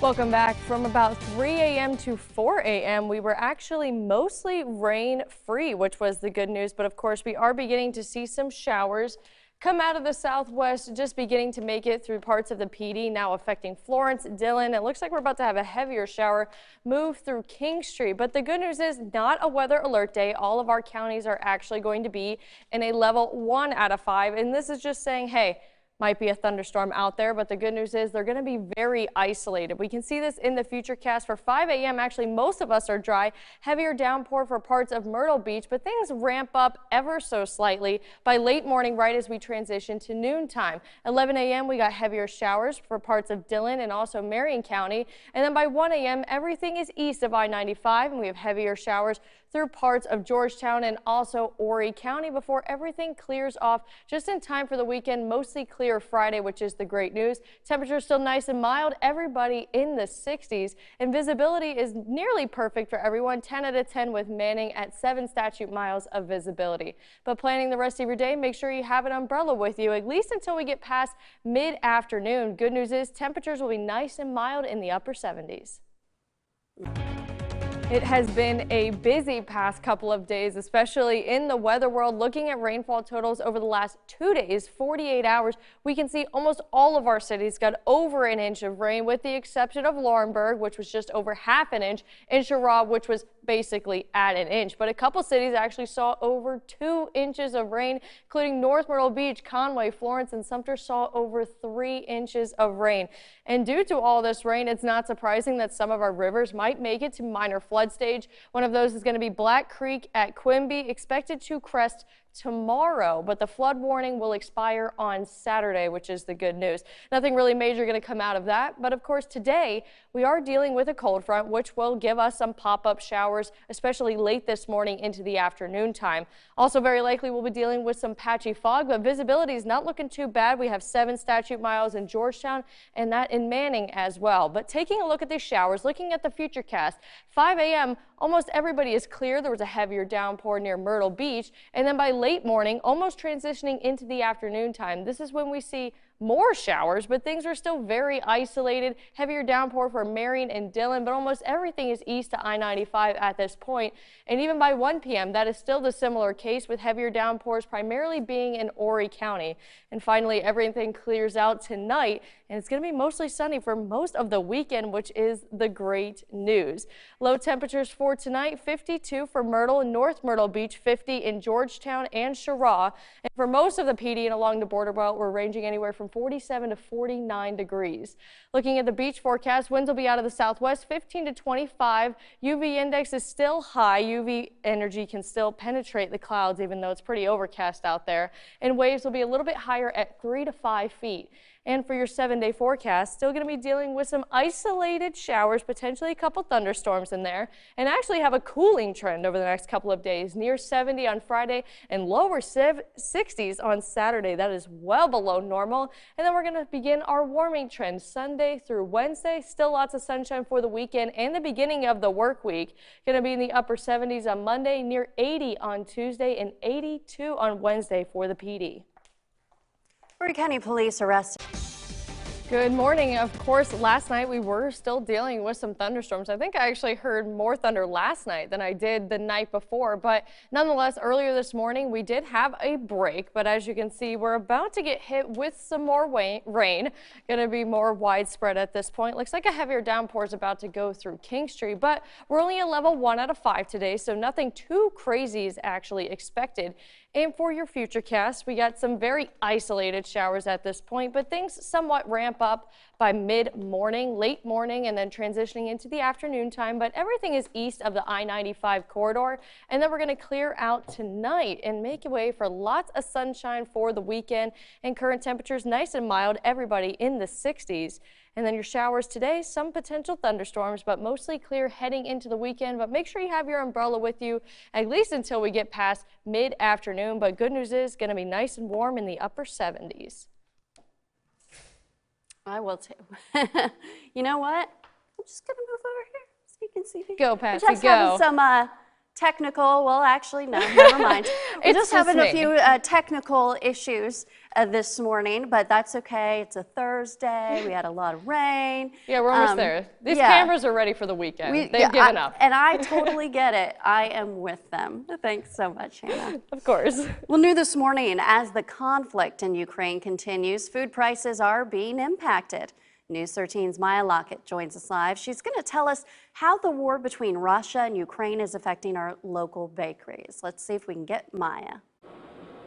Welcome back. From about 3 a.m. to 4 a.m. we were actually mostly rain free, which was the good news. But of course, we are beginning to see some showers come out of the southwest, just beginning to make it through parts of the PD, now affecting Florence, Dillon. It looks like we're about to have a heavier shower move through King Street. But the good news is not a weather alert day. All of our counties are actually going to be in a level 1 out of 5. And this is just saying, hey, might be a thunderstorm out there, but the good news is they're going to be very isolated. We can see this in the futurecast for 5 a.m. Actually, most of us are dry. Heavier downpour for parts of Myrtle Beach, but things ramp up ever so slightly by late morning right as we transition to noontime. 11 a.m. we got heavier showers for parts of Dillon and also Marion County. And then by 1 a.m. everything is east of I-95 and we have heavier showers through parts of Georgetown and also Horry County before everything clears off just in time for the weekend. Mostly clear Friday, which is the great news. Temperatures still nice and mild. Everybody in the 60s, and visibility is nearly perfect for everyone. 10 out of 10 with Manning at 7 statute miles of visibility. But planning the rest of your day, make sure you have an umbrella with you, at least until we get past mid-afternoon. Good news is temperatures will be nice and mild in the upper 70s. It has been a busy past couple of days, especially in the weather world. Looking at rainfall totals over the last 2 days, 48 hours, we can see almost all of our cities got over an inch of rain, with the exception of Laurinburg, which was just over half an inch, and Cheraw, which was basically at an inch. But a couple cities actually saw over 2 inches of rain, including North Myrtle Beach, Conway, Florence, and Sumter saw over 3 inches of rain. And due to all this rain, it's not surprising that some of our rivers might make it to minor flood stage. One of those is going to be Black Creek at Quimby, expected to crest tomorrow, but the flood warning will expire on Saturday, which is the good news. Nothing really major going to come out of that, but of course today we are dealing with a cold front, which will give us some pop-up showers, especially late this morning into the afternoon time. Also very likely we'll be dealing with some patchy fog, but visibility is not looking too bad. We have 7 statute miles in Georgetown and that in Manning as well. But taking a look at these showers, looking at the futurecast, 5 a.m. almost everybody is clear. There was a heavier downpour near Myrtle Beach, and then by late morning, almost transitioning into the afternoon time, this is when we see more showers, but things are still very isolated. Heavier downpour for Marion and Dillon, but almost everything is east to I-95 at this point. And even by 1 p.m., that is still the similar case, with heavier downpours primarily being in Horry County. And finally, everything clears out tonight, and it's going to be mostly sunny for most of the weekend, which is the great news. Low temperatures for tonight, 52 for Myrtle and North Myrtle Beach, 50 in Georgetown and Cheraw. And for most of the PD and along the border belt, we're ranging anywhere from 47 to 49 degrees. Looking at the beach forecast, winds will be out of the southwest, 15 to 25. UV index is still high. UV energy can still penetrate the clouds, even though it's pretty overcast out there. And waves will be a little bit higher at 3 to 5 feet. And for your 7-day forecast, still going to be dealing with some isolated showers, potentially a couple thunderstorms in there, and actually have a cooling trend over the next couple of days, near 70 on Friday and lower 60s on Saturday. That is well below normal. And then we're going to begin our warming trend Sunday through Wednesday. Still lots of sunshine for the weekend and the beginning of the work week. Going to be in the upper 70s on Monday, near 80 on Tuesday, and 82 on Wednesday for the PD. Horry County Police arrested. Good morning. Of course, last night we were still dealing with some thunderstorms. I think I actually heard more thunder last night than I did the night before, but nonetheless, earlier this morning we did have a break, but as you can see, we're about to get hit with some more rain. Going to be more widespread at this point. Looks like a heavier downpour is about to go through King Street, but we're only a level 1 out of 5 today, so nothing too crazy is actually expected. And for your futurecast, we got some very isolated showers at this point, but things somewhat ramp up by mid-morning, late morning, and then transitioning into the afternoon time. But everything is east of the I-95 corridor. And then we're going to clear out tonight and make way for lots of sunshine for the weekend. And current temperatures nice and mild, everybody in the 60s. And then your showers today, some potential thunderstorms, but mostly clear heading into the weekend. But make sure you have your umbrella with you, at least until we get past mid-afternoon. But good news is going to be nice and warm in the upper 70s. I will too. You know what? I'm just going to move over here so you can see me. Go, Patsy, We're just go. having some technical. Well, actually, no, never mind. We're It's just having me. a few technical issues this morning, but that's okay. It's a Thursday. We had a lot of rain. Yeah, we're almost there. These yeah. cameras are ready for the weekend. They've given up. And I totally get it. I am with them. Thanks so much, Hannah. Of course. Well, new this morning, as the conflict in Ukraine continues, food prices are being impacted. News 13's Maya Lockett joins us live. She's going to tell us how the war between Russia and Ukraine is affecting our local bakeries. Let's see if we can get Maya.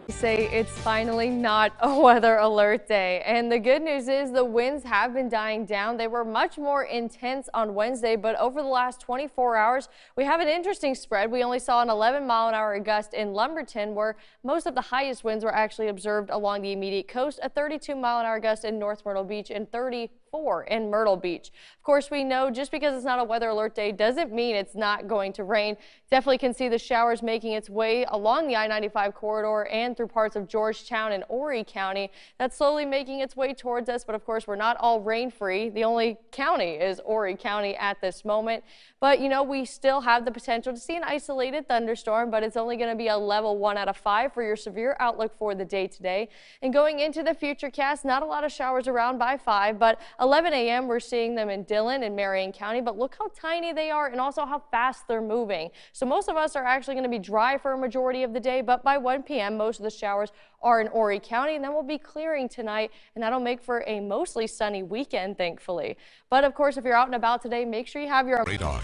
Say it's finally not a weather alert day, and the good news is the winds have been dying down. They were much more intense on Wednesday, but over the last 24 hours we have an interesting spread. We only saw an 11-mile-an-hour gust in Lumberton, where most of the highest winds were actually observed along the immediate coast, a 32-mile-an-hour gust in North Myrtle Beach, and 34 in Myrtle Beach. Of course, we know just because it's not a weather alert day doesn't mean it's not going to rain. Definitely can see the showers making its way along the I-95 corridor and through parts of Georgetown and Horry County. That's slowly making its way towards us, but of course we're not all rain free. The only county is Horry County at this moment. But you know, we still have the potential to see an isolated thunderstorm, but it's only going to be a level 1 out of 5 for your severe outlook for the day today. And going into the futurecast, not a lot of showers around by 5, but 11 a.m. we're seeing them in Dillon and Marion County, but look how tiny they are and also how fast they're moving. So most of us are actually going to be dry for a majority of the day, but by 1 p.m. most of the showers are in Horry County, and then we'll be clearing tonight, and that'll make for a mostly sunny weekend, thankfully. But of course, if you're out and about today, make sure you have your radar.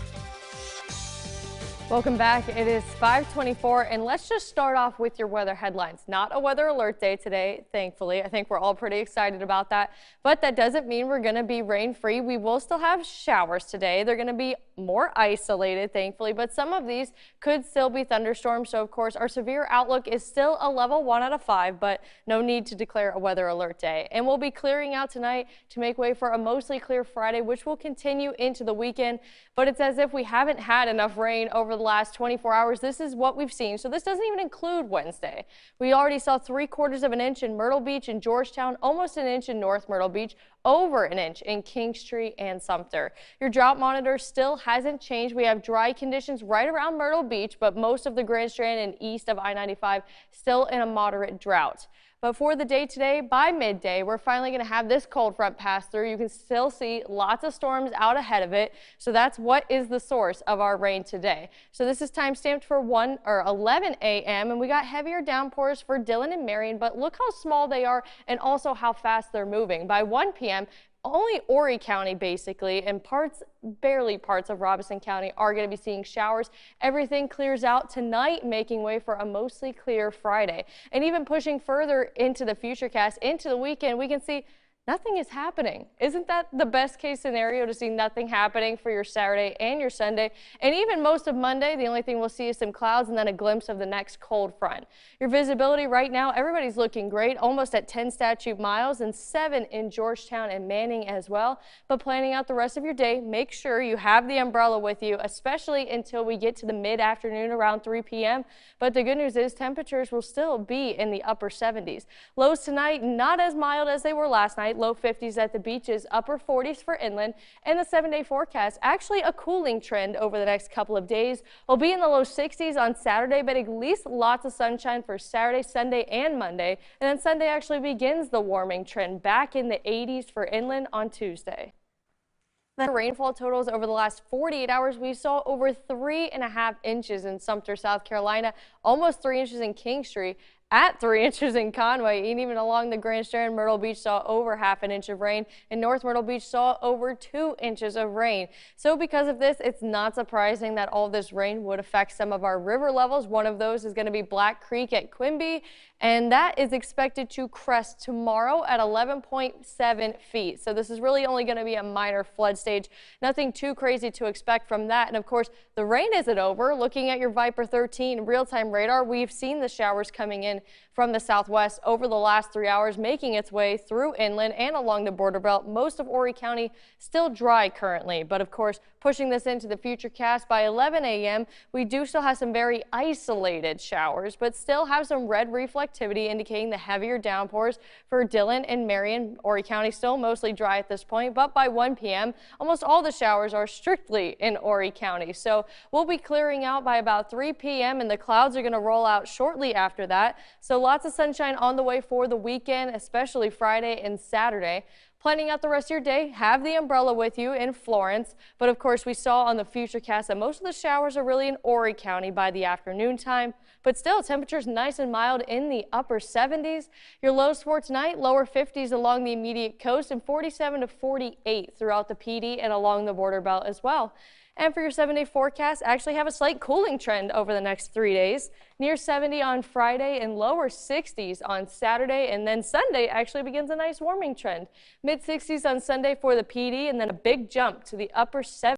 Welcome back. It is 5:24, and let's just start off with your weather headlines. Not a weather alert day today, thankfully. I think we're all pretty excited about that, but that doesn't mean we're going to be rain free. We will still have showers today. They're going to be more isolated, thankfully, but some of these could still be thunderstorms. So of course, our severe outlook is still a level 1 out of 5, but no need to declare a weather alert day. And we'll be clearing out tonight to make way for a mostly clear Friday, which will continue into the weekend. But it's as if we haven't had enough rain over the last 24 hours. This is what we've seen. So this doesn't even include Wednesday. We already saw 3/4 of an inch in Myrtle Beach and Georgetown, almost an inch in North Myrtle Beach, over an inch in Kingstree and Sumter. Your drought monitor still hasn't changed. We have dry conditions right around Myrtle Beach, but most of the Grand Strand and east of I-95 still in a moderate drought. But for the day today, by midday, we're finally going to have this cold front pass through. You can still see lots of storms out ahead of it. So that's what is the source of our rain today. So this is time stamped for 11 a.m. and we got heavier downpours for Dillon and Marion, but look how small they are and also how fast they're moving. By 1 p.m., only Horry County basically and barely parts of Robeson County are going to be seeing showers. Everything clears out tonight, making way for a mostly clear Friday. And even pushing further into the futurecast, into the weekend, we can see nothing is happening. Isn't that the best case scenario, to see nothing happening for your Saturday and your Sunday? And even most of Monday, the only thing we'll see is some clouds and then a glimpse of the next cold front. Your visibility right now, everybody's looking great, almost at 10 statute miles and 7 in Georgetown and Manning as well. But planning out the rest of your day, make sure you have the umbrella with you, especially until we get to the mid-afternoon around 3 p.m. But the good news is temperatures will still be in the upper 70s. Lows tonight, not as mild as they were last night. Low 50s at the beaches, upper 40s for inland, and the 7-day forecast actually a cooling trend over the next couple of days. We'll be in the low 60s on Saturday, but at least lots of sunshine for Saturday, Sunday, and Monday. And then Sunday actually begins the warming trend back in the 80s for inland on Tuesday. The rainfall totals over the last 48 hours, we saw over 3.5 inches in Sumter, South Carolina, almost 3 inches in Kingstree, at 3 inches in Conway, and even along the Grand Strand, Myrtle Beach saw over ½ an inch of rain, and North Myrtle Beach saw over 2 inches of rain. So because of this, it's not surprising that all this rain would affect some of our river levels. One of those is going to be Black Creek at Quimby, and that is expected to crest tomorrow at 11.7 feet. So this is really only going to be a minor flood stage. Nothing too crazy to expect from that. And of course, the rain isn't over. Looking at your Viper 13 real-time radar, we've seen the showers coming in from the southwest over the last 3 hours, making its way through inland and along the border belt. Most of Horry County still dry currently, but of course, pushing this into the futurecast by 11 a.m., we do still have some very isolated showers, but still have some red reflectivity indicating the heavier downpours for Dillon and Marion. Horry County still mostly dry at this point, but by 1 p.m., almost all the showers are strictly in Horry County. So we'll be clearing out by about 3 p.m. and the clouds are going to roll out shortly after that. So lots of sunshine on the way for the weekend, especially Friday and Saturday. Planning out the rest of your day, have the umbrella with you in Florence. But of course, we saw on the futurecast that most of the showers are really in Horry County by the afternoon time. But still, temperatures nice and mild in the upper 70s. Your lows for tonight, lower 50s along the immediate coast and 47 to 48 throughout the PD and along the border belt as well. And for your 7-day forecast, actually have a slight cooling trend over the next 3 days. Near 70 on Friday and lower 60s on Saturday. And then Sunday actually begins a nice warming trend. Mid 60s on Sunday for the PD and then a big jump to the upper 70s.